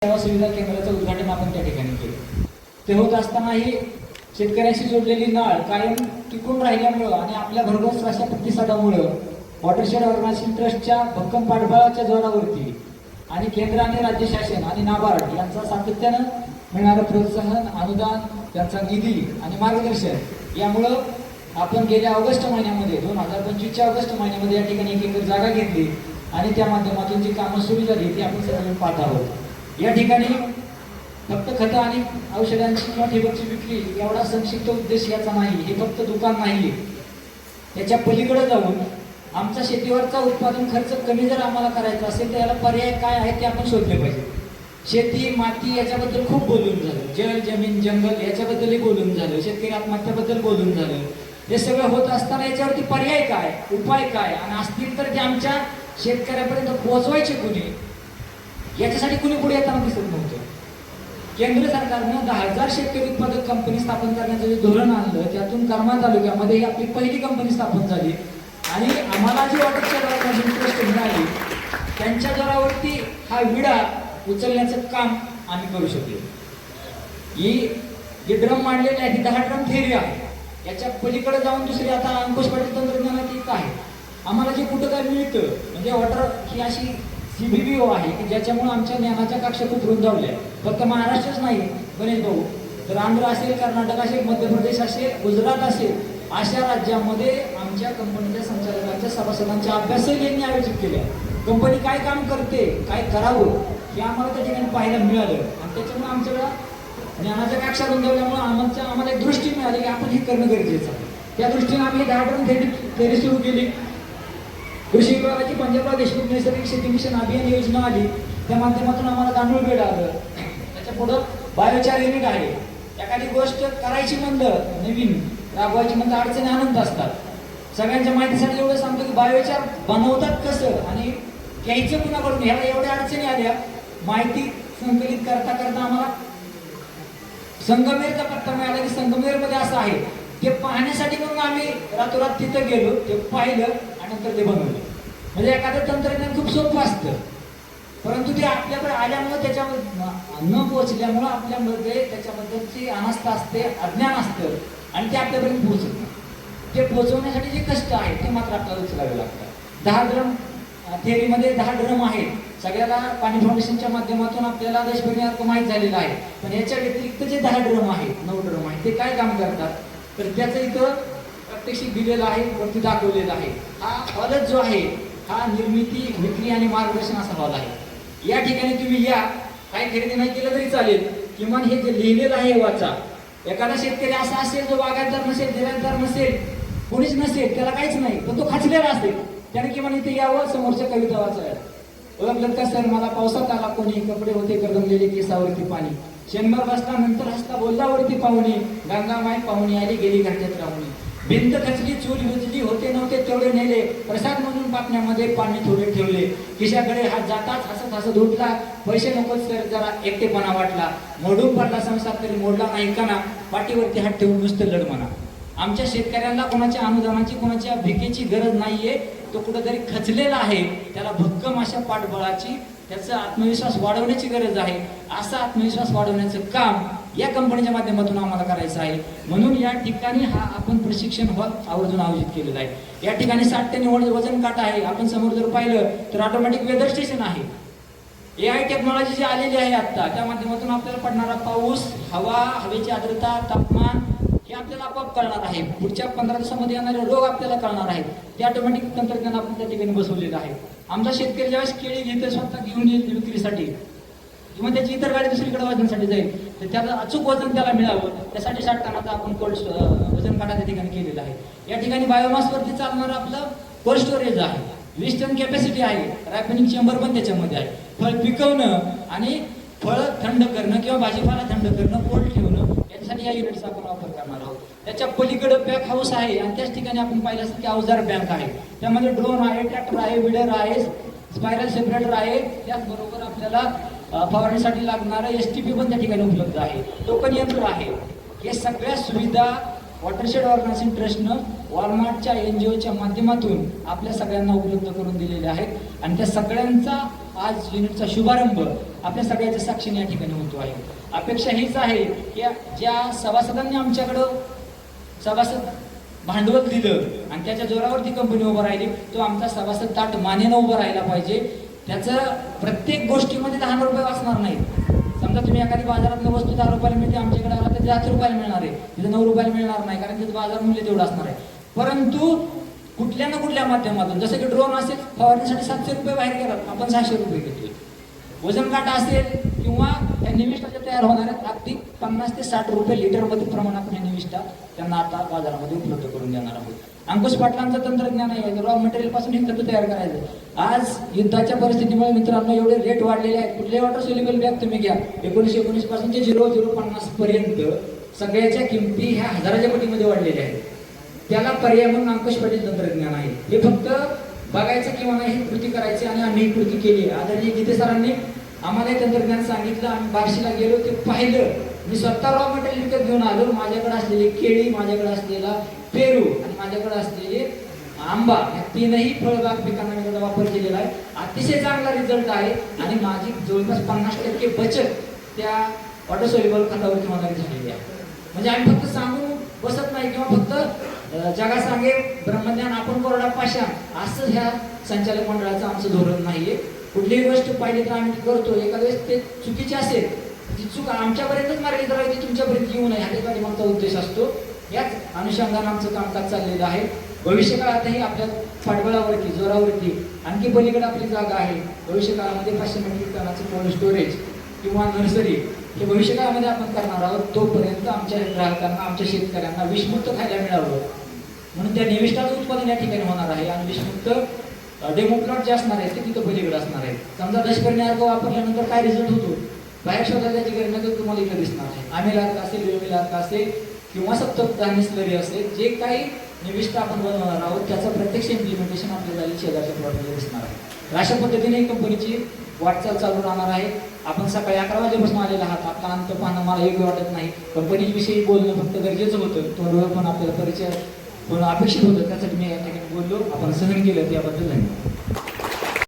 सेवा सुविधा केंद्राचं उद्घाटन आपण त्या ठिकाणी केलं. ते होत असतानाही शेतकऱ्यांशी जोडलेली नाळ कायम टिकून राहिल्यामुळं आणि आपल्या भरघोस अशा प्रतिसादामुळं वॉटरशेड ऑर्गनायझेशन ट्रस्टच्या भक्कम पाठबळाच्या जोरावरती आणि केंद्र आणि राज्य शासन आणि नाबार्ड यांचा सातत्यानं मिळणारं प्रोत्साहन, अनुदान, त्यांचा निधी आणि मार्गदर्शन यामुळं आपण गेल्या ऑगस्ट महिन्यामध्ये 2025च्या ऑगस्ट महिन्यामध्ये या ठिकाणी एक एकर जागा घेतली आणि त्या माध्यमातून जी कामं सुरू झाली ती आपण सर्वजण पाहत आहोत. या ठिकाणी फक्त खतं आणि औषधांची किंवा ठिबकची विक्री एवढा संक्षिप्त उद्देश याचा नाही. हे फक्त दुकान नाही, त्याच्या पलीकडे जाऊन आमचा शेतीवरचा उत्पादन खर्च कमी जर आम्हाला करायचा असेल तर याला पर्याय काय आहे ते आपण शोधले पाहिजे. शेती, माती याच्याबद्दल खूप बोलून झालं, जल, जमीन, जंगल याच्याबद्दलही बोलून झालं, शेतकरी आत्महत्याबद्दल बोलून झालं. हे सगळं होत असताना याच्यावरती पर्याय काय, उपाय काय आणि असतील तर ते आमच्या शेतकऱ्यापर्यंत पोहोचवायचे कुणी, याच्यासाठी कुणी पुढे येताना दिसत नव्हतं. केंद्र सरकारनं 10,000 शेतकरी उत्पादक कंपनी स्थापन करण्याचं जे धोरण आणलं त्यातून करमाळ तालुक्यामध्ये ही आपली पहिली कंपनी स्थापन झाली आणि आम्हाला जी वॉटरशेड ऑर्गनायझेशन ट्रस्ट मिळाली त्यांच्या जोरावरती हा विडा उचलण्याचं काम आम्ही करू शकलो. ही जे ड्रम मांडलेले आहे, 10 ड्रम थेरी आहे. याच्या पलीकडे जाऊन दुसरी आता अंकुश पाटील तंत्रज्ञानाची काय आम्हाला जे कुठं काय मिळतं म्हणजे वॉटर ही अशी CBBO आहे की ज्याच्यामुळे आमच्या ज्ञानाच्या कक्षा खूप रुंदावल्या. फक्त महाराष्ट्रच नाही, गणेश भाऊ, तर आंध्र असेल, कर्नाटक असेल, मध्य प्रदेश असेल, गुजरात असेल, अशा राज्यामध्ये आमच्या कंपनीच्या संचालकांच्या सभासदांच्या अभ्यासही यांनी आयोजित केल्या. कंपनी काय काम करते, काय करावं हे आम्हाला त्या ठिकाणी पाहायला मिळालं आणि त्याच्यामुळे आमच्याकडं ज्ञानाच्या कक्षा रुंदावल्यामुळे आम्हाला एक दृष्टी मिळाली की आपण हे करणं गरजेचं आहे. त्या दृष्टीने आम्ही 10 ड्रम थेरी सुरू केली. कृषी विभागाची पंजाबराव देशमुख नैसर्गिक शेती मिशन अभियान योजना आली, त्या माध्यमातून आम्हाला तांदूळ बेड आलं. त्याच्या पुढं बायोचार युनिट आहे. एखादी गोष्ट करायची म्हणलं, नवीन राबवायची म्हणलं अडचणी अनंत असतात. सगळ्यांच्या माहितीसाठी एवढं सांगतो की बायोचार बनवतात कसं आणि घ्यायचं कुणाकडून, ह्याला एवढ्या अडचणी आल्या. माहिती संकलित करता करता आम्हाला संगमेरचा पत्ता मिळाला की संगमेरमध्ये असं आहे. ते पाहण्यासाठी म्हणून आम्ही रातोरात तिथं गेलो, ते पाहिलं आणि नंतर ते बनवलं. म्हणजे एखादं तंत्रज्ञान खूप सोपं असतं, परंतु ते आपल्याकडे आल्यामुळे त्याच्यावर न पोहोचल्यामुळं आपल्यामध्ये त्याच्याबद्दलची अनास्था असते, अज्ञान असतं आणि ते आपल्यापर्यंत पोहोचत नाही. ते पोहोचवण्यासाठी जे कष्ट आहे ते मात्र आपल्याला उचलावे लागतात. 10 ड्रम थेरीमध्ये 10 ड्रम आहेत. सगळ्याला पाणी फाउंडेशनच्या माध्यमातून आपल्याला देशभरात माहीत झालेलं आहे. पण याच्या व्यतिरिक्त जे 10 ड्रम आहेत, 9 ड्रम आहेत, ते काय काम करतात तर त्याचं इथं प्रात्यक्षिक दिलेलं आहे, वरती दाखवलेलं आहे. हा हॉलच जो आहे हा निर्मिती, विक्री आणि मार्गदर्शन असा हॉल आहे. या ठिकाणी तुम्ही या, काही खरेदी नाही केलं तरी चालेल, किमान हे जे लिहिलेलं आहे वाचा. एखादा शेतकरी असा असेल जो बागायतदार नसेल, जिरायतदार नसेल, कोणीच नसेल, त्याला काहीच नाही, पण तो खचलेला असेल, त्याने किमान इथे यावं, समोरच्या कविता वाचाव्या. ओळखलं का सर, मला पावसात आला कोणी, कपडे होते गरमलेले केसावरती पाणी, शंभर बसल्यानंतर हसता बोलल्यावरती पाहुणी, गंगामाई पाहुणी आली गेली घरच्यात राहुणी, भिंत खचली चूल विजली होते नव्हते तेवढे नेले, प्रसाद म्हणून पापण्यामध्ये पाणी थोडे ठेवले, खिशाकडे हात जाताच हसत हसत उठला, पैसे नकोच सर जरा एकटेपणा वाटला, मोडून पडला संसार तरी मोडला नाही कणा, पाठीवरती हात ठेवून नुसतं लढ म्हणा. आमच्या शेतकऱ्यांना कोणाच्या अनुदानाची, कोणाच्या भिकेची गरज नाहीये. तो कुठंतरी खचलेला आहे, त्याला भक्कम अशा पाठबळाची, त्याचा आत्मविश्वास वाढवण्याची गरज आहे. असा आत्मविश्वास वाढवण्याचं काम या कंपनीच्या माध्यमातून आम्हाला करायचं आहे. म्हणून या ठिकाणी हा आपण प्रशिक्षण हॉल आवर्जून आयोजित केलेला आहे. या ठिकाणी 60 टन वजन काटा आहे. आपण समोर जर पाहिलं तर ऑटोमॅटिक वेदर स्टेशन आहे. AI टेक्नॉलॉजी जी आलेली आहे आता, त्या माध्यमातून आपल्याला पडणारा पाऊस, हवा, हवेची आर्द्रता, तापमान हे आपल्याला आपोआप कळणार आहे. पुढच्या 15 दिवसामध्ये येणारे रोग आपल्याला कळणार आहेत. ते ऑटोमॅटिक तंत्रज्ञान आपण त्या ठिकाणी बसवलेलं आहे. आमचा शेतकरी ज्यावेळेस केळी घेते स्वतः घेऊन येईल विक्रीसाठी किंवा त्याची इतर गाडी दुसरीकडे वजनासाठी जाईल, तर त्याला अचूक वजन त्याला मिळावं, त्यासाठी 60 टनाचा आपण कोल्ड वजन काटा त्या ठिकाणी केलेला आहे. या ठिकाणी बायोमासवरती चालणारं आपलं कोल्ड स्टोरेज आहे. 20 टन कॅपॅसिटी आहे. रॅपनिंग चेंबर पण त्याच्यामध्ये आहे. फळ पिकवणं आणि फळ थंड करणं किंवा भाजीपाला थंड करणं, कोल्ड ठेवणं, याच्यासाठी या युनिटचा आपण वापर करणार आहोत. त्याच्या पलीकडे पॅक हाऊस आहे आणि त्याच ठिकाणी आपण पाहिलं असेल की अवजार बँक आहे. त्यामध्ये ड्रोन आहे, ट्रॅक्टर आहे, विडर आहे, स्पायरल सेपरेटर आहे. त्याचबरोबर आपल्याला फवारणीसाठी लागणारं STP पण त्या ठिकाणी उपलब्ध आहे. टोकन यंत्र आहे. हे सगळ्या सुविधा वॉटरशेड ऑर्गनायझेशन ट्रस्टनं वॉलमार्टच्या NGOच्या माध्यमातून आपल्या सगळ्यांना उपलब्ध करून दिलेले आहेत आणि त्या सगळ्यांचा आज युनिटचा शुभारंभ आपल्या सगळ्याच्या साक्षीने या ठिकाणी होतो आहे. अपेक्षा हीच आहे की ज्या सभासदांनी आमच्याकडं सभासद भांडवल दिलं आणि त्याच्या जोरावरती कंपनी उभं राहिली, तो आमचा सभासद ताट मानेनं उभं राहायला पाहिजे. त्याचं प्रत्येक गोष्टीमध्ये 10 रुपये वाचणार नाही. समजा तुम्ही एखादी बाजारातलं वस्तू 10 रुपयाला मिळते, आमच्याकडे आला तर 10 रुपयाला मिळणार आहे, तिथं 9 रुपयाला मिळणार नाही, कारण तिथं बाजार मूल्य तेवढं असणार आहे. परंतु कुठल्या ना कुठल्या माध्यमातून, जसं की ड्रोन असेल, फवारणीसाठी 700 रुपये बाहेर गेलात, आपण 600 रुपये घेतोय. वजन काटा असेल किंवा त्या निविष्ठाच्या तयार होणाऱ्या अगदी 50 ते 60 रुपये लिटरमध्ये प्रमाणात हे निविष्ठा त्यांना आता बाजारामध्ये उपलब्ध करून देणार आहोत. अंकुश पाटलांचं तंत्रज्ञान आहे, रॉ मटेरियल पासून हे खतं तयार करायचं. आज युद्धाच्या परिस्थितीमुळे मित्रांनो एवढे रेट वाढलेले आहेत. कुठले वॉटर सोल्युबल बॅग तुम्ही घ्या, 1919 पासून ते 0050 पर्यंत सगळ्याच्या किमती ह्या हजाराच्या पटीमध्ये वाढलेल्या आहेत. त्याला पर्याय म्हणून अंकुश पाटील तंत्रज्ञान आहे. हे फक्त बघायचं किंवा नाही, ही कृती करायची आणि आम्ही ही कृती केली. आदरणीय गीते सरांनी आम्हाला हे तंत्रज्ञान सांगितलं, आम्ही बार्शीला गेलो, ते पाहिलं. मी स्वतः रॉ मटेरियल विकत घेऊन आलो. माझ्याकडे असलेली केळी, माझ्याकडे असलेला पेरू आणि माझ्याकडे असलेले आंबा, या तीनही फळबाग पिकांना मी त्याचा वापर केलेला आहे. अतिशय चांगला रिझल्ट आहे आणि माझी जवळपास 50% बचत त्या वॉटर सोल्युबल खतावरती होणारी झालेली आहे. म्हणजे आम्ही फक्त सांगून बसत नाही किंवा फक्त जगा सांगे ब्रह्मज्ञान आपण कोरडा पाषाण असं ह्या संचालक मंडळाचं आमचं धोरण नाहीये. कुठलीही गोष्ट पाहिली तर आम्ही करतो. एखाद्या वेळेस ते चुकीची असेल, ती चूक आमच्यापर्यंतच मार्गी करायची, तुमच्यापर्यंत येऊ नये, हा ठिकाणी आमचा उद्देश असतो. याच अनुषंगाने आमचं कामकाज चाललेलं आहे. भविष्यकाळातही आपल्या पाठबळावरती, जोरावरती आणखी पलीकडे आपली जागा आहे. भविष्यकाळामध्ये 500 मेट्रिक टनाचं कोल्ड स्टोरेज किंवा नर्सरी हे भविष्यकाळामध्ये आपण करणार आहोत. तोपर्यंत आमच्या ग्राहकांना, आमच्या शेतकऱ्यांना विषमुक्त खायला मिळावं म्हणून त्या निविष्ठाचं उत्पादन या ठिकाणी होणार आहे. आणि विषमुक्त डेमो प्लॉट जे असणार आहे ते तिथं पलीकडे असणार आहे. समजा दशपर्णी अर्क वापरल्यानंतर काय रिझल्ट होतो बाहेर शोधायला त्याची गरज नाही, तुम्हाला इकडे दिसणार आहे. आम्ही अर्क असेल, वेळोवेळी अर्क असेल किंवा सप्तधान्य स्लरी असेल, जे काही निविष्ठ आपण बनवणार आहोत त्याचं प्रत्यक्ष इम्प्लिमेंटेशन आपल्याला शेजारच्या प्लॉटमध्ये दिसणार आहे. अशा पद्धतीने ही कंपनीची वाटचाल चालू राहणार आहे. आपण सकाळी 11 वाजेपासून आलेला आहात. आपला अंत पाहणं मला योग्य वाटत नाही. कंपनीविषयी बोलणं फक्त गरजेचं होतं, तोंडवर पण आपल्याला परिचय होणं अपेक्षित होतं. त्यासाठी मी या ठिकाणी बोललो, आपण सहन केलं, त्याबद्दल धन्यवाद.